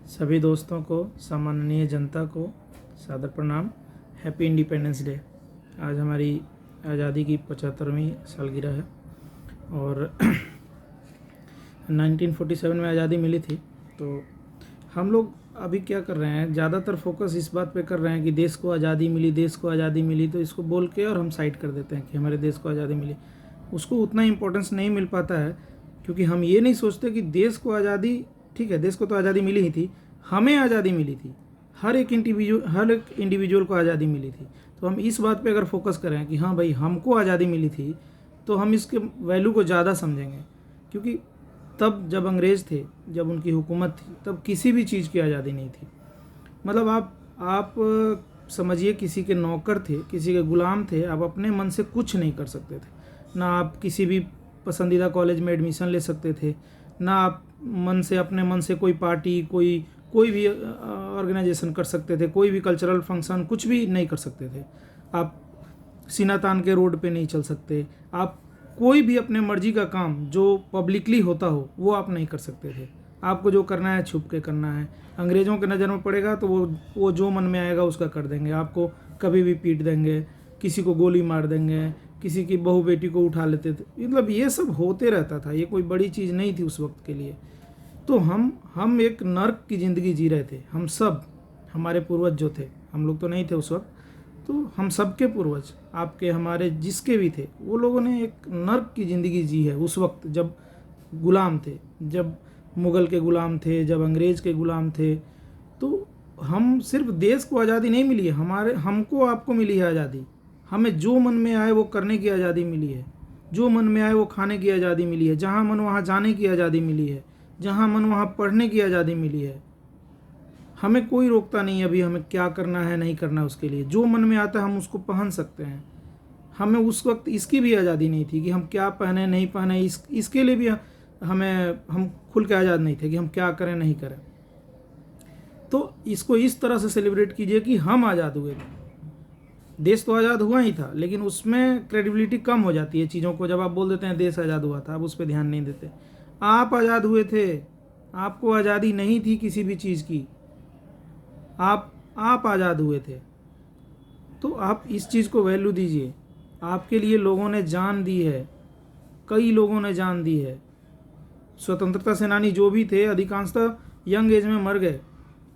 सभी दोस्तों को, सम्माननीय जनता को सादर प्रणाम। Happy independence day. आज हमारी आज़ादी की 75वीं सालगिरह है और 1947 में आज़ादी मिली थी। तो हम लोग अभी क्या कर रहे हैं, ज़्यादातर फोकस इस बात पे कर रहे हैं कि देश को आज़ादी मिली, देश को आज़ादी मिली, तो इसको बोल के और हम साइड कर देते हैं कि हमारे देश को आज़ादी मिली। उसको उतना इम्पोर्टेंस नहीं मिल पाता है क्योंकि हम ये नहीं सोचते कि देश को आज़ादी, ठीक है, देश को तो आज़ादी मिली ही थी, हमें आज़ादी मिली थी, हर एक इंडिविजुअल को आज़ादी मिली थी। तो हम इस बात पे अगर फोकस करें कि हाँ भाई हमको आज़ादी मिली थी, तो हम इसके वैल्यू को ज़्यादा समझेंगे। क्योंकि तब जब अंग्रेज़ थे, जब उनकी हुकूमत थी, तब किसी भी चीज़ की आज़ादी नहीं थी। मतलब आप समझिए किसी के नौकर थे, किसी के गुलाम थे, आप अपने मन से कुछ नहीं कर सकते थे। ना आप किसी भी पसंदीदा कॉलेज में एडमिशन ले सकते थे, ना आप अपने मन से कोई पार्टी, कोई भी ऑर्गेनाइजेशन कर सकते थे, कोई भी कल्चरल फंक्शन कुछ भी नहीं कर सकते थे। आप सीना तान के रोड पे नहीं चल सकते, आप कोई भी अपने मर्जी का काम जो पब्लिकली होता हो वो आप नहीं कर सकते थे। आपको जो करना है छुप के करना है। अंग्रेज़ों के नज़र में पड़ेगा तो वो जो मन में आएगा उसका कर देंगे, आपको कभी भी पीट देंगे, किसी को गोली मार देंगे, किसी की बहू बेटी को उठा लेते थे। मतलब ये सब होते रहता था, ये कोई बड़ी चीज़ नहीं थी उस वक्त के लिए। तो हम एक नर्क की ज़िंदगी जी रहे थे। हम सब, हमारे पूर्वज जो थे, हम लोग तो नहीं थे उस वक्त, तो हम सब के पूर्वज, आपके हमारे जिसके भी थे, वो लोगों ने एक नर्क की ज़िंदगी जी है उस वक्त जब गुलाम थे, जब मुग़ल के गुलाम थे, जब अंग्रेज़ के गुलाम थे। तो हम सिर्फ देश को आज़ादी नहीं मिली है, हमको आपको मिली है आज़ादी। हमें जो मन में आए वो करने की आज़ादी मिली है, जो मन में आए वो खाने की आज़ादी मिली है, जहाँ मन वहाँ जाने की आज़ादी मिली है, जहाँ मन वहाँ पढ़ने की आज़ादी मिली है। हमें कोई रोकता नहीं अभी हमें क्या करना है नहीं करना, उसके लिए जो मन में आता है हम उसको पहन सकते हैं। हमें उस वक्त इसकी भी आज़ादी नहीं थी कि हम क्या पहने नहीं पहने, इसके लिए भी हम खुल के आज़ाद नहीं थे कि हम क्या करें नहीं करें। तो इसको इस तरह से सेलिब्रेट कीजिए कि हम आज़ाद हुए थे। देश तो आज़ाद हुआ ही था, लेकिन उसमें क्रेडिबिलिटी कम हो जाती है चीज़ों को जब आप बोल देते हैं देश आज़ाद हुआ था, आप उस पर ध्यान नहीं देते। आप आज़ाद हुए थे, आपको आज़ादी नहीं थी किसी भी चीज़ की, आप आज़ाद हुए थे। तो आप इस चीज़ को वैल्यू दीजिए। आपके लिए लोगों ने जान दी है, कई लोगों ने जान दी है। स्वतंत्रता सेनानी जो भी थे अधिकांशतः यंग एज में मर गए,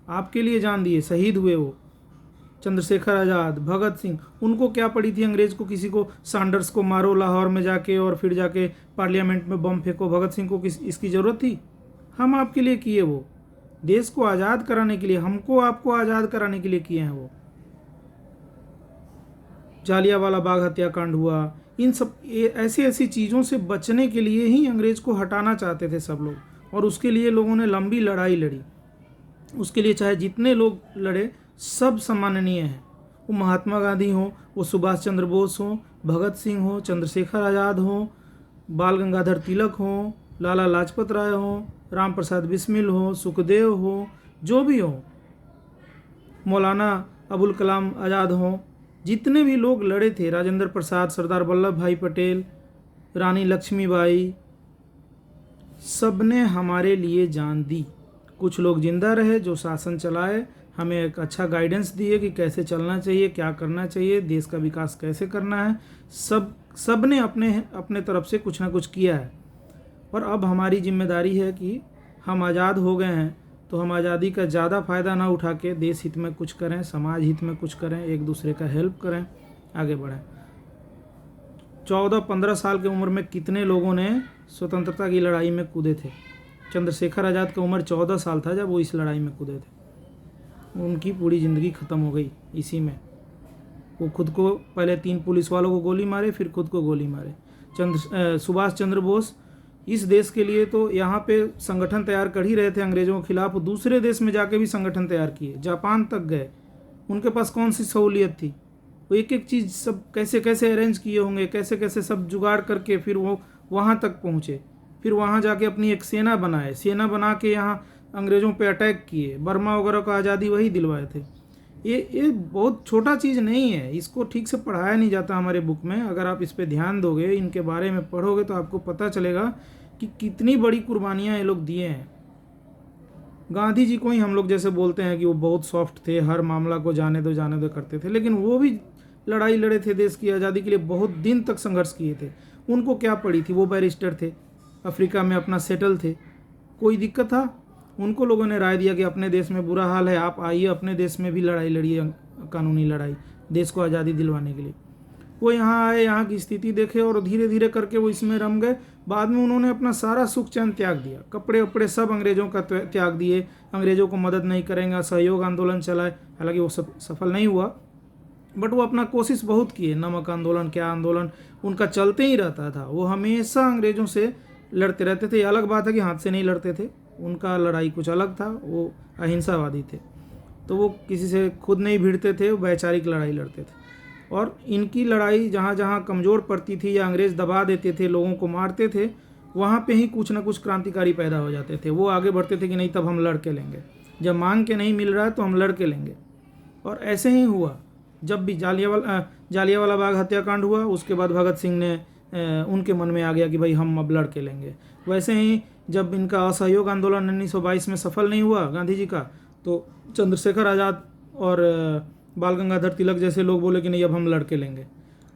आपके लिए जान दिए, शहीद हुए। वो चंद्रशेखर आज़ाद, भगत सिंह, उनको क्या पड़ी थी अंग्रेज़ को, किसी को सैंडर्स को मारो लाहौर में जाके और फिर जाके पार्लियामेंट में बम फेंको। भगत सिंह को इसकी ज़रूरत थी? हम आपके लिए किए, वो देश को आज़ाद कराने के लिए, हमको आपको आज़ाद कराने के लिए किए हैं। वो जालियांवाला बाग हत्याकांड हुआ, इन सब ऐसी चीज़ों से बचने के लिए ही अंग्रेज़ को हटाना चाहते थे सब लोग, और उसके लिए लोगों ने लंबी लड़ाई लड़ी। उसके लिए चाहे जितने लोग लड़े सब सम्माननीय हैं। वो महात्मा गांधी हो, वो सुभाष चंद्र बोस हो, भगत सिंह हो, चंद्रशेखर आज़ाद हो, बाल गंगाधर तिलक हो, लाला लाजपत राय हो, राम प्रसाद बिस्मिल हो, सुखदेव हो, जो भी हो, मौलाना अबुल कलाम आज़ाद हो, जितने भी लोग लड़े थे, राजेंद्र प्रसाद, सरदार वल्लभ भाई पटेल, रानी लक्ष्मीबाई, सब ने हमारे लिए जान दी। कुछ लोग जिंदा रहे जो शासन चलाए, हमें एक अच्छा गाइडेंस दिए कि कैसे चलना चाहिए, क्या करना चाहिए, देश का विकास कैसे करना है। सब ने अपने तरफ से कुछ ना कुछ किया है। और अब हमारी जिम्मेदारी है कि हम आज़ाद हो गए हैं तो हम आज़ादी का ज़्यादा फ़ायदा ना उठा के देश हित में कुछ करें, समाज हित में कुछ करें, एक दूसरे का हेल्प करें, आगे बढ़ें। 14-15 साल की उम्र में कितने लोगों ने स्वतंत्रता की लड़ाई में कूदे थे। चंद्रशेखर आज़ाद की उम्र 14 साल था जब वो इस लड़ाई में कूदे थे। उनकी पूरी ज़िंदगी ख़त्म हो गई इसी में। वो खुद को, पहले 3 पुलिस वालों को गोली मारे, फिर खुद को गोली मारे। सुभाष चंद्र बोस इस देश के लिए तो यहाँ पे संगठन तैयार कर ही रहे थे अंग्रेज़ों के खिलाफ, दूसरे देश में जाके भी संगठन तैयार किए, जापान तक गए। उनके पास कौन सी सहूलियत थी? वो एक एक चीज़ सब कैसे कैसे अरेंज किए होंगे, कैसे कैसे सब जुगाड़ करके फिर वो वहाँ तक पहुँचे। फिर वहाँ जाके अपनी एक सेना बनाए, सेना बना के यहाँ अंग्रेज़ों पे अटैक किए, बर्मा वगैरह को आज़ादी वही दिलवाए थे। ये बहुत छोटा चीज़ नहीं है, इसको ठीक से पढ़ाया नहीं जाता हमारे बुक में। अगर आप इस पे ध्यान दोगे, इनके बारे में पढ़ोगे, तो आपको पता चलेगा कि कितनी बड़ी कुर्बानियाँ ये लोग दिए हैं। गांधी जी को ही हम लोग जैसे बोलते हैं कि वो बहुत सॉफ्ट थे, हर मामला को जाने दो करते थे, लेकिन वो भी लड़ाई लड़े थे देश की आज़ादी के लिए, बहुत दिन तक संघर्ष किए थे। उनको क्या पड़ी थी, वो बैरिस्टर थे, अफ्रीका में अपना सेटल थे, कोई दिक्कत था? उनको लोगों ने राय दिया कि अपने देश में बुरा हाल है, आप आइए अपने देश में भी लड़ाई लड़िए, कानूनी लड़ाई, देश को आज़ादी दिलवाने के लिए। वो यहाँ आए, यहाँ की स्थिति देखे और धीरे धीरे करके वो इसमें रम गए। बाद में उन्होंने अपना सारा सुख चैन त्याग दिया, कपड़े वपड़े सब अंग्रेज़ों का त्याग दिए, अंग्रेज़ों को मदद नहीं करेंगे, सहयोग आंदोलन चलाए, हालांकि वो सब सफल नहीं हुआ, बट वो अपना कोशिश बहुत किए। नमक आंदोलन, क्या आंदोलन उनका चलते ही रहता था। वो हमेशा अंग्रेज़ों से लड़ते रहते थे। ये अलग बात है कि हाथ से नहीं लड़ते थे, उनका लड़ाई कुछ अलग था, वो अहिंसावादी थे, तो वो किसी से खुद नहीं भिड़ते थे, वो वैचारिक लड़ाई लड़ते थे। और इनकी लड़ाई जहाँ जहाँ कमज़ोर पड़ती थी या अंग्रेज़ दबा देते थे, लोगों को मारते थे, वहाँ पे ही कुछ ना कुछ क्रांतिकारी पैदा हो जाते थे। वो आगे बढ़ते थे कि नहीं तब हम लड़ के लेंगे, जब मांग के नहीं मिल रहा है तो हम लड़ के लेंगे। और ऐसे ही हुआ। जब भी जालियांवाला बाग हत्याकांड हुआ, उसके बाद भगत सिंह ने उनके मन में आ गया कि भाई हम अब लड़ के लेंगे। वैसे ही जब इनका असहयोग आंदोलन 1922 में सफल नहीं हुआ गांधी जी का, तो चंद्रशेखर आज़ाद और बाल गंगाधर तिलक जैसे लोग बोले कि नहीं अब हम लड़ के लेंगे।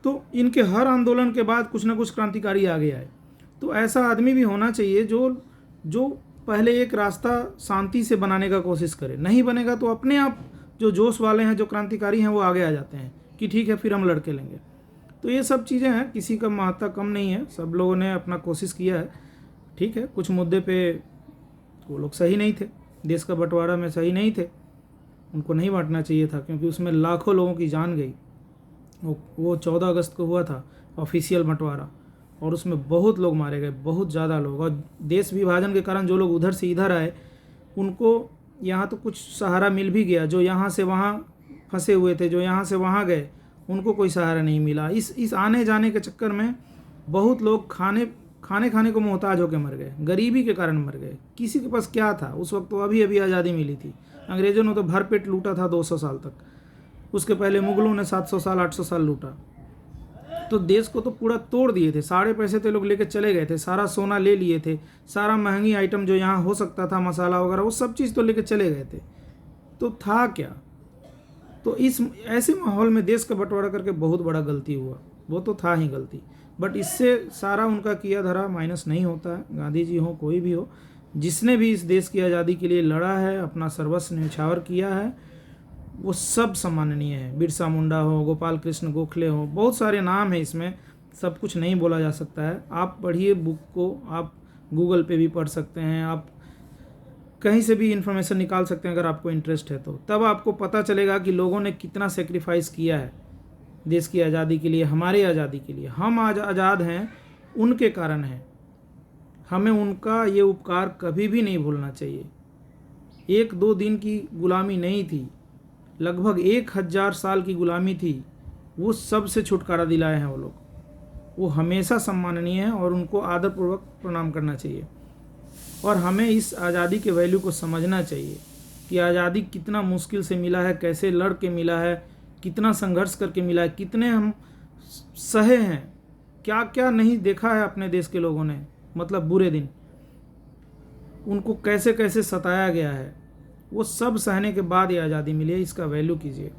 तो इनके हर आंदोलन के बाद कुछ ना कुछ क्रांतिकारी आगे आए। तो ऐसा आदमी भी होना चाहिए जो पहले एक रास्ता शांति से बनाने का कोशिश करे। नहीं बनेगा तो अपने आप जो जोश वाले हैं, जो क्रांतिकारी हैं, वो आगे आ जाते हैं कि ठीक है फिर हम लड़ के लेंगे। तो ये सब चीज़ें हैं, किसी का महत्ता कम नहीं है, सब लोगों ने अपना कोशिश किया है। ठीक है, कुछ मुद्दे पे वो लोग सही नहीं थे, देश का बंटवारा में सही नहीं थे, उनको नहीं बांटना चाहिए था, क्योंकि उसमें लाखों लोगों की जान गई। वो 14 अगस्त को हुआ था ऑफिशियल बंटवारा, और उसमें बहुत लोग मारे गए, बहुत ज़्यादा लोग। और देश विभाजन के कारण जो लोग उधर से इधर आए, उनको यहाँ तो कुछ सहारा मिल भी गया। जो यहाँ से वहाँ फंसे हुए थे, जो यहाँ से वहाँ गए, उनको कोई सहारा नहीं मिला। इस आने जाने के चक्कर में बहुत लोग खाने को मोहताज होकर मर गए, गरीबी के कारण मर गए। किसी के पास क्या था उस वक्त? तो अभी अभी आज़ादी मिली थी। अंग्रेज़ों ने तो भरपेट लूटा था 200 साल तक, उसके पहले मुगलों ने 700 साल 800 साल लूटा। तो देश को तो पूरा तोड़ दिए थे, सारे पैसे तो लोग लेके चले गए थे, सारा सोना ले लिए थे, सारा महंगी आइटम जो यहाँ हो सकता था, मसाला वगैरह, वो सब चीज़ तो लेके चले गए थे। तो था क्या? तो इस ऐसे माहौल में देश का बंटवारा करके बहुत बड़ा गलती हुआ, वो तो था ही गलती। बट इससे सारा उनका किया धरा माइनस नहीं होता है। गांधी जी हो, कोई भी हो, जिसने भी इस देश की आज़ादी के लिए लड़ा है, अपना सर्वस्व न्यौछावर किया है, वो सब सम्माननीय है। बिरसा मुंडा हो, गोपाल कृष्ण गोखले हो, बहुत सारे नाम हैं इसमें, सब कुछ नहीं बोला जा सकता है। आप पढ़िए बुक को, आप गूगल पे भी पढ़ सकते हैं, आप कहीं से भी इंफॉर्मेशन निकाल सकते हैं अगर आपको इंटरेस्ट है तो। तब आपको पता चलेगा कि लोगों ने कितना सेक्रीफाइस किया है देश की आज़ादी के लिए, हमारी आज़ादी के लिए। हम आज आज़ाद हैं उनके कारण हैं, हमें उनका ये उपकार कभी भी नहीं भूलना चाहिए। 1-2 दिन की गुलामी नहीं थी, लगभग 1000 साल की गुलामी थी। वो सब से छुटकारा दिलाए हैं वो लोग, वो हमेशा सम्माननीय हैं और उनको आदरपूर्वक प्रणाम करना चाहिए। और हमें इस आज़ादी के वैल्यू को समझना चाहिए कि आज़ादी कितना मुश्किल से मिला है, कैसे लड़ के मिला है, कितना संघर्ष करके मिला है, कितने हम सहे हैं, क्या क्या नहीं देखा है अपने देश के लोगों ने। मतलब बुरे दिन, उनको कैसे कैसे सताया गया है, वो सब सहने के बाद ये आज़ादी मिली है। इसका वैल्यू कीजिए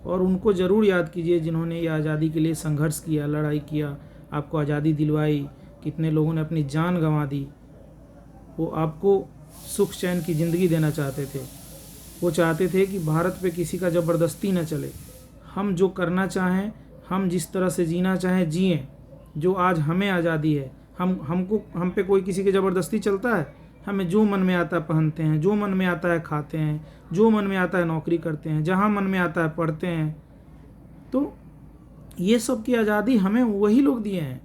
और उनको ज़रूर याद कीजिए जिन्होंने ये आज़ादी के लिए संघर्ष किया, लड़ाई किया, आपको आज़ादी दिलवाई। कितने लोगों ने अपनी जान गंवा दी। वो आपको सुख चैन की ज़िंदगी देना चाहते थे। वो चाहते थे कि भारत पे किसी का ज़बरदस्ती न चले, हम जो करना चाहें, हम जिस तरह से जीना चाहें जिएं। जो आज हमें आज़ादी है, हम पे कोई किसी की ज़बरदस्ती चलता है? हमें जो मन में आता है पहनते हैं, जो मन में आता है खाते हैं, जो मन में आता है नौकरी करते हैं, जहाँ मन में आता है पढ़ते हैं। तो ये सब की आज़ादी हमें वही लोग दिए हैं।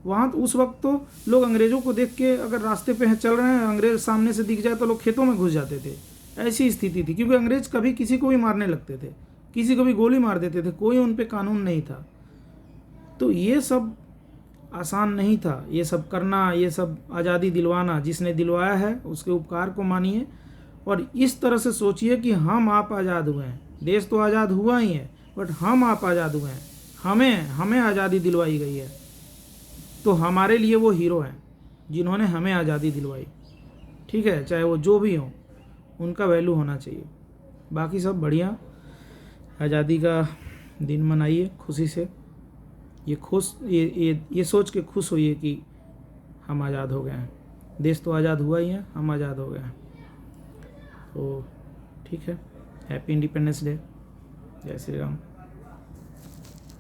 वहाँ तो उस वक्त तो लोग अंग्रेज़ों को देख के अगर रास्ते पे चल रहे हैं, अंग्रेज़ सामने से दिख जाए तो लोग खेतों में घुस जाते थे। ऐसी स्थिति थी, क्योंकि अंग्रेज़ कभी किसी को भी मारने लगते थे, किसी को भी गोली मार देते थे, कोई उन पे कानून नहीं था। तो ये सब आसान नहीं था, ये सब करना, ये सब आज़ादी दिलवाना। जिसने दिलवाया है उसके उपकार को मानिए और इस तरह से सोचिए कि हम आप आज़ाद हुए हैं। देश तो आज़ाद हुआ ही है, बट हम आप आज़ाद हुए हैं, हमें आज़ादी दिलवाई गई है। तो हमारे लिए वो हीरो हैं जिन्होंने हमें आज़ादी दिलवाई। ठीक है, चाहे वो जो भी हो, उनका वैल्यू होना चाहिए। बाकी सब बढ़िया, आज़ादी का दिन मनाइए खुशी से। ये सोच के खुश होइए कि हम आज़ाद हो गए हैं। देश तो आज़ाद हुआ ही है, हम आज़ाद हो गए हैं। तो ठीक है, हैप्पी इंडिपेंडेंस डे, जय श्री राम।